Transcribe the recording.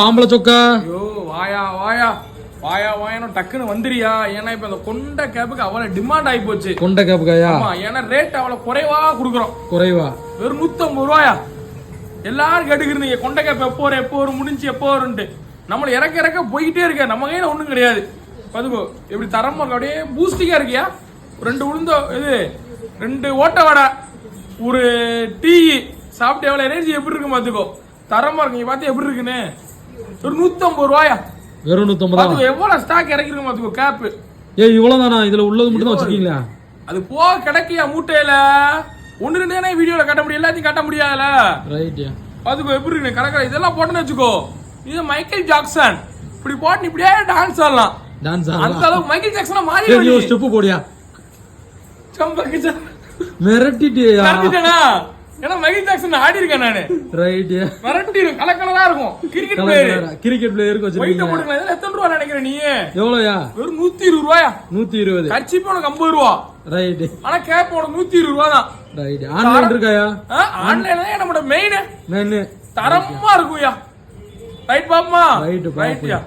ஆம்பளை சொக்கா ஐயோ வாயா வாயா வாயா வாயானோ டக்குன்னு வந்துறியா? ஏன்னா இப்ப இந்த கொண்ட கேப்புக்கு அவ்வளவு டிமாண்ட் ஆகி போச்சு. கொண்ட கேப்புக்காயா? ஆமா, ஏன்னா ரேட் அவ்வளவு குறைவா குடுக்குறோம். குறைவா? வெறும் 150 ரூபாயா? எல்லாரும் கேட்டுக்கிறீங்க கொண்ட கேப் எப்போ வரும் முடிஞ்சு எப்போ வரும்ட்டு. நம்மள இறக்க இறக்க போயிட்டே இருக்க, நம்ம கையில ஒண்ணும் கிடையாது. பாத்துக்கோ எப்படி தரமா இருக்கு, அப்படியே பூஸ்டிங்கா இருக்கியா. 2 உளுந்தோ இது 2 ஓட்ட வடை ஒரு டீ சாப்பிட்டு எவ்வளவு எனர்ஜி எப்படி இருக்கு பாத்துக்கோ. தரமா இருக்கு. நீ பாத்து எப்படி இருக்குன்னு. ஒரு 150 ரூபாயா? வெறும் 150. எவ்வளவு ஸ்டாக் இறக்கிருக்கு பாத்துக்கோ கேப். இவ்வளவுதானா? இதுல உள்ளது மட்டும் தான் வச்சிருக்கீங்களா? அது போக கிடைக்கியா மூட்டையில? 1-2 வீடியோல காட்ட முடியும், எல்லாத்தையும் காட்ட முடியாதுல. ரைட். பாத்துக்கோ எப்படி இருக்கு கலக்கல. இதெல்லாம் போட்டுன்னு வச்சுக்கோ, இது மைக்கேல் ஜாக்சன். இப்படி போட்டு இப்படியே டான்ஸ் ஆடலாம். டான்ஸ் அந்த அளவுக்கு மைக்கேல் ஜாக்சனா மாறி ஒரு ஸ்டெப் போடியா. சம்பக்கிச்சா மிரட்டிட்டியா? மிரட்டிட்டேனா? ஏன்னா மைக்கேல் ஜாக்சன் ஆடி இருக்கேன் நானு. ரைட். மிரட்டிடும். கலக்கலதா இருக்கும். Cricket player. கிரிக்கெட் பிளேயருக்கு வச்சிருக்கீங்க. போட்டுக்கலாம். இதெல்லாம் எத்தனை ரூபா நினைக்கிற நீ? எவ்வளவுயா? வெறும் 120 ரூபாயா? 120. கட்சிப்பு உனக்கு 50 ரூபா. ரைட். ஆனா கேப் உனக்கு 120 ரூபா தான். ரைட். ஆன்லைன் இருக்காயா? ஆன்லைன்ல தான் நம்மளோட மெயின். மெயின் தரமா இருக்கும்யா. ரைட் பாப்பா. ரைட். ரைட்யா.